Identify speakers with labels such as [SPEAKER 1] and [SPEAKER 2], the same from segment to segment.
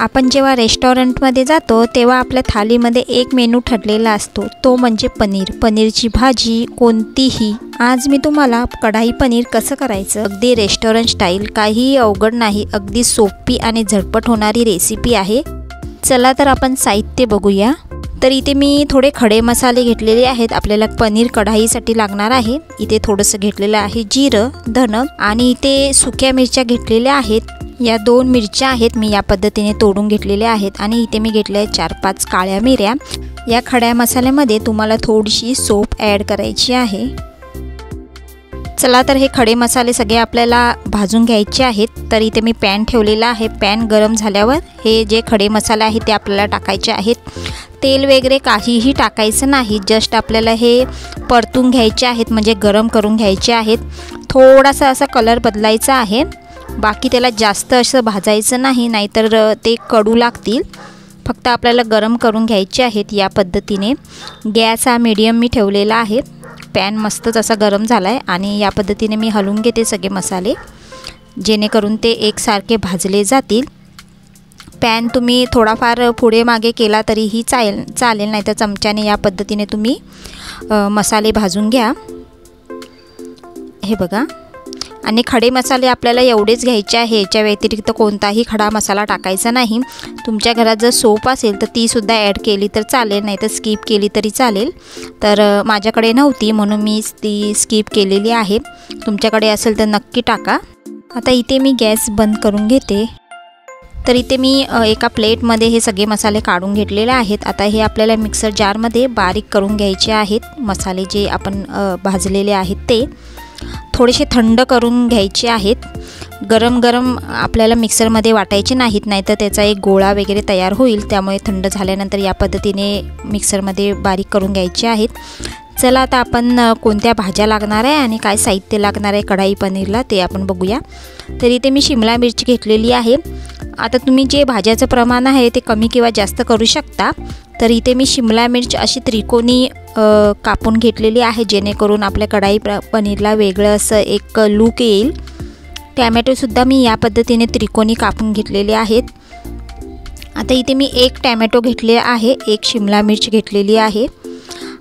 [SPEAKER 1] आपण जेव्हा रेस्टॉरंटमध्ये जातो तेव्हा आपल्या थालीमध्ये एक मेनू ठरलेला असतो, तो म्हणजे पनीरची भाजी कोणतीही। आज मी तुम्हाला कढाई पनीर कसं करायचं, अगदी रेस्टॉरंट स्टाईल, काही अवघड नाही, अगदी सोपी आणि झटपट होणारी रेसिपी आहे। चला तर आपण साहित्य बघूया। तर इथे मी थोडे खडे मसाले घेतलेले आहेत, आपल्याला पनीर कढाईसाठी लागणार आहे। इथे थोडंसं घेतलेलं आहे जिरं, धन आणि इथे सुक्या मिरच्या घेतलेल्या आहेत। या 2 मिरच्या आहेत, मी या पद्धतीने तोडून घेतलेल्या आहेत आणि इथे मी घेतले आहे 4-5 काळ्या मिऱ्या। या खड्या मसाल्यामध्ये तुम्हाला थोडीशी सोप ॲड करायची आहे। चला तर हे खडे मसाले सगळे आपल्याला भाजून घ्यायचे आहेत। तर इथे मी पॅन ठेवलेला आहे, पॅन गरम झाल्यावर हे जे खडे मसाले आहेत ते आपल्याला टाकायचे आहेत। तेल वगैरे काहीही टाकायचं नाही, जस्ट आपल्याला हे परतून घ्यायचे आहेत, म्हणजे गरम करून घ्यायचे आहेत। थोडासा असा कलर बदलायचा आहे, बाकी त्याला जास्त असं भाजायचं नाही, नाहीतर ते कडू लागतील। फक्त आपल्याला गरम करून घ्यायचे आहेत या पद्धतीने। गॅस हा मीडियम मी ठेवलेला आहे। पॅन मस्तच असा गरम झाला आहे आणि या पद्धतीने मी हलवून घेते सगळे मसाले, जेणेकरून ते एकसारखे भाजले जातील। पॅन तुम्ही थोडाफार पुढे मागे केला तरीही चालेल, नाही तर चमच्याने या पद्धतीने तुम्ही मसाले भाजून घ्या। हे बघा, आणि खडे मसाले आपल्याला एवढेच घ्यायचे आहे, याच्या व्यतिरिक्त कोणताही खडा मसाला टाकायचा नाही। तुमच्या घरात जर सोप असेल तर तीसुद्धा ॲड केली तर चालेल, नाही तर स्किप केली तरी चालेल। तर माझ्याकडे नव्हती म्हणून मी ती स्किप केलेली आहे, तुमच्याकडे असेल तर नक्की टाका। आता इथे मी गॅस बंद करून घेते। तर इथे मी एका प्लेटमध्ये हे सगळे मसाले काढून घेतलेले आहेत। आता हे आपल्याला मिक्सर जारमध्ये बारीक करून घ्यायचे आहेत। मसाले जे आपण भाजलेले आहेत ते थोडेसे थंड करून घ्यायचे आहेत। गरम आपल्याला मिक्सरमध्ये वाटायचे नाहीत, नाहीतर त्याचा एक गोळा वगैरे तयार होईल। त्यामुळे थंड झाल्यानंतर या पद्धतीने मिक्सरमध्ये बारीक करून घ्यायचे आहेत। चला आता आपण कोणत्या भाज्या लागणार आहे आणि काय साहित्य लागणार आहे कढाई पनीरला ते आपण बघूया। तर इथे मी शिमला मिरची घेतलेली आहे। आता तुम्ही जे भाज्याचं प्रमाण आहे ते कमी किंवा जास्त करू शकता। तर इथे मी शिमला मिरची अशी त्रिकोणी कापून घेतलेली आहे, जेणेकरून आपल्या कढाई पनीरला वेगळं असं एक लूक येईल। टॅमॅटोसुद्धा मी या पद्धतीने त्रिकोणी कापून घेतलेले आहेत। आता इथे मी 1 टॅमॅटो घेतले आहे, 1 शिमला मिरची घेतलेली आहे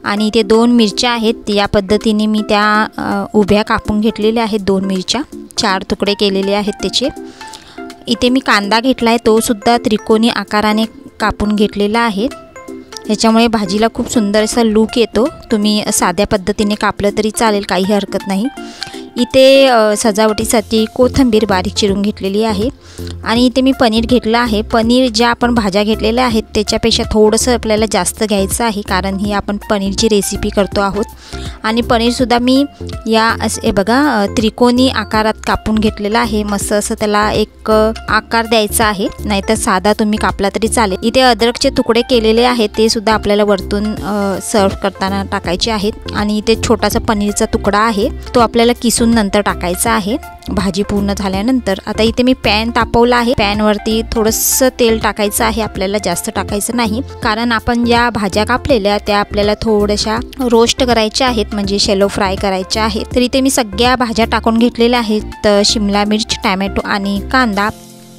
[SPEAKER 1] आणि इथे 2 मिरच्या आहेत, या पद्धतीने मी त्या उभ्या कापून घेतलेल्या आहेत। 2 मिरच्या 4 तुकडे केलेले आहेत त्याचे। इथे मी कांदा घेतला आहे, तो सुद्धा त्रिकोणी आकाराने कापून घेतलेला आहे, ह्याच्यामुळे भाजीला खूप सुंदर असा लूक येतो। तुम्ही साध्या पद्धतीने कापलं तरी चालेल, काही हरकत नाही। इथे सजावटीसाठी कोथिंबीर बारीक चिरून घेतलेली आहे आणि इथे मी पनीर घेतलं आहे। पनीर ज्या आपण भाज्या घेतलेल्या आहेत त्याच्यापेक्षा थोडंसं आपल्याला जास्त घ्यायचं आहे, कारण ही आपण पनीरची रेसिपी करतो आहोत। आणि पनीरसुद्धा मी या असे बघा त्रिकोणी आकारात कापून घेतलेला आहे। मस्त असं त्याला एक आकार द्यायचा आहे, नाहीतर साधा तुम्ही कापला तरी चालेल। इथे अद्रकचे तुकडे केलेले आहेत, ते सुद्धा आपल्याला वरतून सर्व करताना टाकायचे आहेत। आणि इथे छोटासा पनीरचा तुकडा आहे, तो आपल्याला किसून नंतर टाकायचा आहे भाजी पूर्ण झाल्यानंतर। आता इथे मी पॅन तापवला आहे, पॅनवरती थोडंसं तेल टाकायचं आहे, आपल्याला जास्त टाकायचं नाही, कारण आपण ज्या भाज्या कापलेल्या त्या आपल्याला थोड्याशा रोस्ट करायच्या आहेत, म्हणजे शॅलो फ्राय करायच्या आहेत। तर इथे मी सगळ्या भाज्या टाकून घेतलेल्या आहेत, शिमला मिर्च, टॅमॅटो आणि कांदा।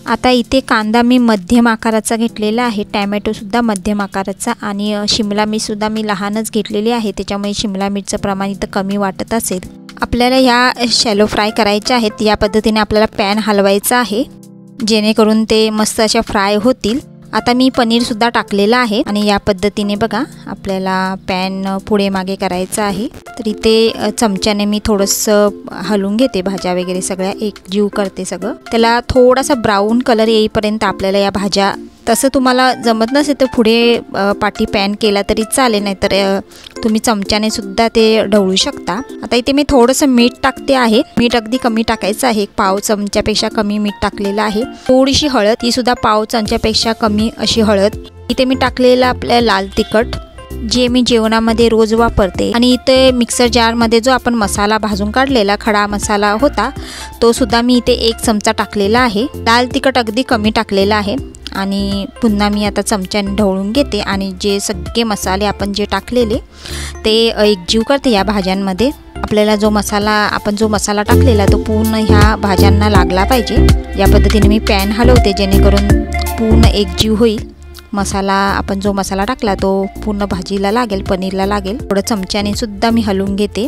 [SPEAKER 1] आता इथे कांदा मी मध्यम आकाराचा घेतलेला आहे, टॅमॅटोसुद्धा मध्यम आकाराचा आणि शिमला मिरचसुद्धा मी लहानच घेतलेली आहे, त्याच्यामुळे शिमला मिरचं प्रमाण इथं कमी वाटत असेल। आपल्याला ह्या शॅलो फ्राय करायच्या आहेत, या पद्धतीने आपल्याला पॅन हलवायचा आहे, जेणेकरून ते मस्त अशा फ्राय होतील। आता मी पनीरसुद्धा टाकलेलं आहे आणि या पद्धतीने बघा आपल्याला पॅन पुढे मागे करायचं आहे। तर इथे चमच्याने मी थोडंसं हलवून घेते, भाज्या वगैरे सगळ्या एकजीव करते सगळं। त्याला थोडासा ब्राऊन कलर येईपर्यंत आपल्याला या भाज्या, तसं तुम्हाला जमत नसेल तर पुढे पाठी पॅन केला तरी चालेल, नाहीतर तुम्ही चमच्याने सुद्धा ते ढवळू शकता। आता इथे मी थोडंसं मीठ टाकते आहे, मीठ अगदी कमी टाकायचं आहे, 1 चमच्यापेक्षा कमी मीठ टाकलेलं आहे। थोडीशी हळद, ती सुद्धा 1 चमच्यापेक्षा कमी अशी हळद। इथे मी टाकलेलं आपल्या लाल तिखट, जे मी जेवणामध्ये रोज वापरते। आणि इथे मिक्सर जारमध्ये जो आपण मसाला भाजून काढलेला खडा मसाला होता, तो सुद्धा मी इथे 1 चमचा टाकलेला आहे। लाल तिखट अगदी कमी टाकलेला आहे आणि पुन्हा मी आता चमच्याने ढवळून घेते आणि जे सगळे मसाले आपण जे टाकलेले ते एकजीव करते या भाज्यांमध्ये। आपल्याला जो मसाला टाकलेला तो पूर्ण ह्या भाज्यांना लागला पाहिजे, या पद्धतीने मी पॅन हलवते, जेणेकरून पूर्ण एकजीव होईल। मसाला आपण जो मसाला टाकला तो पूर्ण भाजीला लागेल, पनीरला लागेल। थोडं चमच्याने सुद्धा मी हलवून घेते।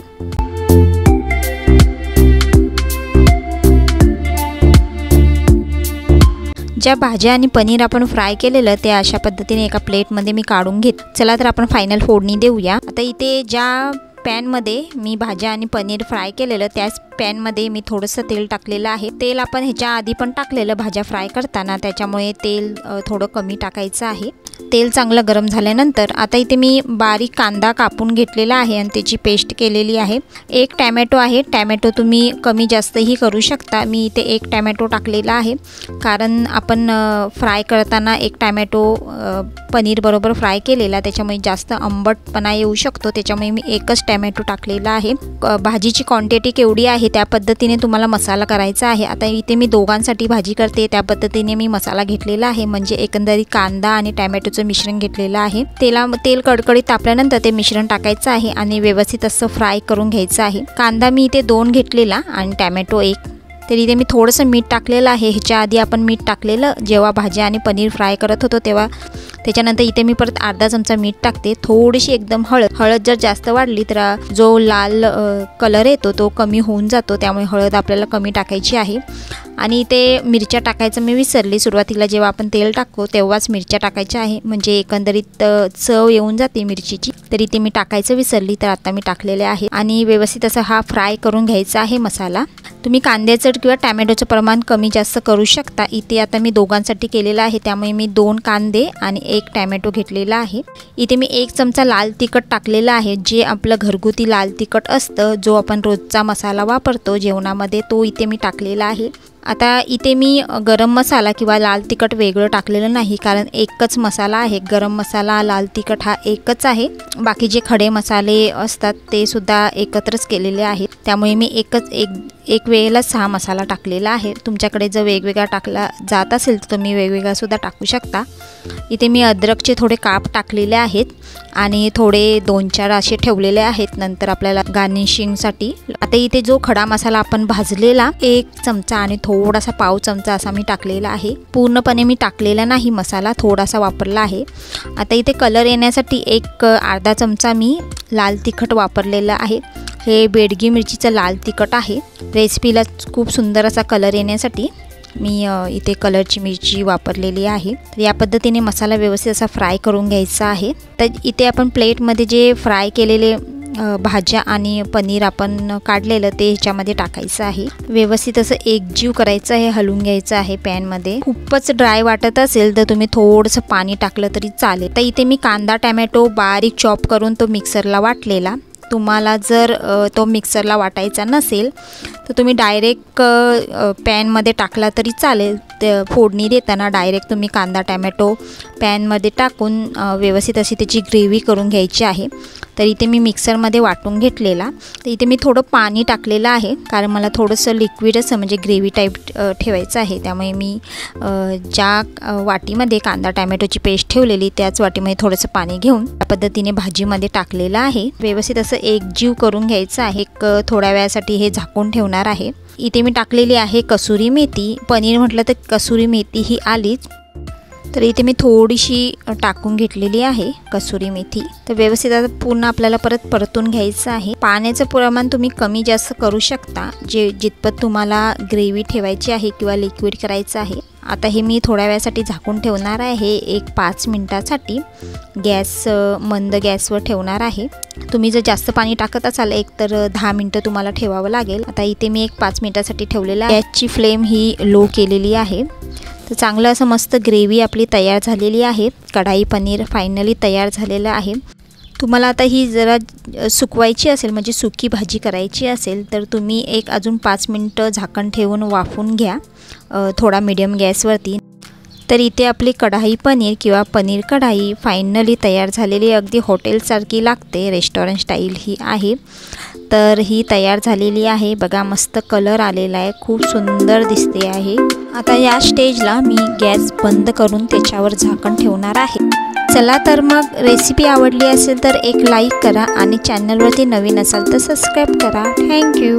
[SPEAKER 1] ज्या भाज्या आणि पनीर आपण फ्राय केलेलं ते अशा पद्धतीने एका प्लेटमध्ये मी काढून घेते। चला तर आपण फायनल फोडणी देऊया। आता इथे ज्या पॅनमध्ये मी भाज्या आणि पनीर फ्राय केलेलं त्याच पॅनमध्ये मी थोडंसं तेल टाकलेलं आहे। तेल आपण ह्याच्या आधी पण टाकलेलं भाज्या फ्राय करताना, त्याच्यामुळे तेल थोडं कमी टाकायचं आहे। तेल चांगलं गरम झाल्यानंतर आता इथे मी बारीक कांदा कापून घेतलेला आहे आणि त्याची पेस्ट केलेली आहे। एक टॅमॅटो आहे, टॅमॅटो तुम्ही कमी जास्तही करू शकता। मी इथे एक टॅमॅटो टाकलेला आहे, कारण आपण फ्राय करताना एक टॅमॅटो पनीर बरोबर फ्राय केलेला, त्याच्यामुळे जास्त आंबटपणा येऊ शकतो, त्याच्यामुळे मी एकच टॅमॅटो टाकलेला आहे। भाजीची क्वांटिटी केवढी आहे त्या पद्धतीने तुम्हाला मसाला करायचा आहे। आता इथे मी दोघांसाठी भाजी करते त्या पद्धतीने मी मसाला घेतलेला आहे, म्हणजे एकंदरीत कांदा आणि टॅमॅटोचं मिश्रण घेतलेलं आहे। तेल कडकडीत तापल्यानंतर ते मिश्रण टाकायचं आहे आणि व्यवस्थित असं फ्राय करून घ्यायचं आहे। कांदा मी इथे 2 घेतलेला आणि टॅमॅटो 1। तर इथे मी थोडंसं मीठ टाकलेलं आहे। ह्याच्या आधी आपण मीठ टाकलेलं जेव्हा भाज्या आणि पनीर फ्राय करत होतो तेव्हा। त्याच्यानंतर इथे मी परत अर्धा चमचा मीठ टाकते। थोडीशी एकदम हळद जर जास्त वाढली तर जो लाल कलर येतो तो कमी होऊन जातो, त्यामुळे हळद आपल्याला कमी टाकायची आहे। आणि इथे मिरच्या टाकायचं मी विसरली, सुरुवातीला जेव्हा आपण तेल टाकतो तेव्हाच मिरच्या टाकायच्या आहे, म्हणजे एकंदरीत चव येऊन जाते मिरचीची। तर इथे मी टाकायचं विसरली, तर आता मी टाकलेले आहे आणि व्यवस्थित असं हा फ्राय करून घ्यायचा आहे मसाला। तुम्ही कांद्याचं किंवा टॅमॅटोचं प्रमाण कमी जास्त करू शकता। इथे आता मी दोघांसाठी केलेलं आहे, त्यामुळे मी 2 कांदे आणि 1 टॅमॅटो घेतलेला आहे। इथे मी 1 चमचा लाल तिखट टाकलेला आहे, जे आपलं घरगुती लाल तिखट असतं, जो आपण रोजचा मसाला वापरतो जेवणामध्ये, तो इथे मी टाकलेला आहे। आता इथे मी गरम मसाला किंवा लाल तिखट वेगळं टाकलेलं नाही, कारण एकच मसाला आहे। गरम मसाला, लाल तिखट हा एकच आहे। बाकी जे खडे मसाले असतात ते सुद्धा एकत्रच केलेले आहेत, त्यामुळे मी एक वेळेला 6 मसाला टाकलेला आहे। तुमच्याकडे जर वेगवेगळा टाकला जात असेल तर तुम्ही वेगवेगळा सुद्धा टाकू शकता। इथे मी अद्रकचे थोडे काप टाकलेले आहेत आणि थोडे 2-4 असे ठेवलेले आहेत नंतर आपल्याला गार्निशिंगसाठी। आता इथे जो खडा मसाला आपण भाजलेला 1 चमचा आणि थोडासा पाव चमचा असा मी टाकलेला आहे। पूर्णपणे मी टाकलेला नाही मसाला, थोडासा वापरला आहे। आता इथे कलर येण्यासाठी एक अर्धा चमचा मी लाल तिखट वापरलेला आहे। हे बेडगी मिरचीचं लाल तिखट आहे। रेसिपीला खूप सुंदर असा कलर येण्यासाठी मी इथे कलरची मिरची वापरलेली आहे। तर या पद्धतीने मसाला व्यवस्थित असा फ्राय करून घ्यायचा आहे। तर इथे आपण प्लेटमध्ये जे फ्राय केलेले भाज्या आणि पनीर आपण काढलेलं ते ह्याच्यामध्ये टाकायचं आहे। व्यवस्थित असं एकजीव करायचं आहे, हलवून घ्यायचं आहे पॅनमध्ये। खूपच ड्राय वाटत असेल तर तुम्ही थोडंसं पाणी टाकलं तरी चालेल। तर इथे मी कांदा टॅमॅटो बारीक चॉप करून तो मिक्सरला वाटलेला। तुम्हाला जर तो मिक्सरला वाटायचा नसेल तर तुम्ही डायरेक्ट पॅनमध्ये टाकला तरी चालेल। फोडणी देताना डायरेक्ट तुम्ही कांदा टॅमॅटो पॅनमध्ये टाकून व्यवस्थित अशी त्याची ग्रेव्ही करून घ्यायची आहे। तर इथे मी मिक्सरमध्ये वाटून घेतलेला। तर इथे मी थोडं पाणी टाकलेलं आहे, कारण मला थोडंसं लिक्विड असं म्हणजे ग्रेव्ही टाईप ठेवायचं आहे, त्यामुळे मी ज्या वाटीमध्ये कांदा टॅमॅटोची पेस्ट ठेवलेली त्याच वाटीमध्ये थोडंसं पाणी घेऊन त्या पद्धतीने भाजीमध्ये टाकलेलं आहे। व्यवस्थित असं एकजीव करून घ्यायचं आहे। थोड्या वेळासाठी हे झाकून ठेवणार आहे। इथे मी टाकलेली आहे कसुरी मेथी। पनीर म्हटलं तर कसुरी मेथी ही आलीच, तर इथे मी थोडीशी टाकून घेतलेली आहे कसुरी मेथी। तर व्यवस्थित आता पूर्ण आपल्याला परतून घ्यायचं आहे। पाण्याचं प्रमाण तुम्ही कमी जास्त करू शकता, जितपत तुम्हाला ग्रेव्ही ठेवायची आहे किंवा लिक्विड करायचं आहे। आता हे मी थोड्या वेळासाठी झाकून ठेवणार आहे, एक 5 मिनिटासाठी मंद गॅसवर ठेवणार आहे। तुम्ही जर जास्त पाणी टाकत असाल एक तर 10 मिनिटं तुम्हाला ठेवावं लागेल। आता इथे मी एक 5 मिनिटासाठी ठेवलेलं आहे। गॅसची फ्लेम ही लो केलेली आहे। तर चांगलं असं मस्त ग्रेव्ही आपली तयार झालेली आहे। कढाई पनीर फायनली तयार झालेलं आहे। तुम्हाला आता ही जरा सुकवायची असेल, म्हणजे सुकी भाजी करायची असेल तर तुम्ही एक अजून 5 मिनिटं झाकण ठेवून वाफवून घ्या, थोडा मीडियम गॅसवरती। तर इथे आपली कढाई पनीर किंवा पनीर कढाई फायनली तयार झालेली, अगदी हॉटेलसारखी लागते, रेस्टॉरंट स्टाईल ही आहे। तर ही तयार झालेली आहे। बघा मस्त कलर आलेला आहे, खूप सुंदर दिसते आहे। आता या स्टेजला मी गॅस बंद करून त्याच्यावर झाकण ठेवणार आहे। चला तर मग रेसिपी आवडली असेल तर एक लाईक करा आणि चॅनलवरती नवीन असाल तर सबस्क्राईब करा। थँक्यू।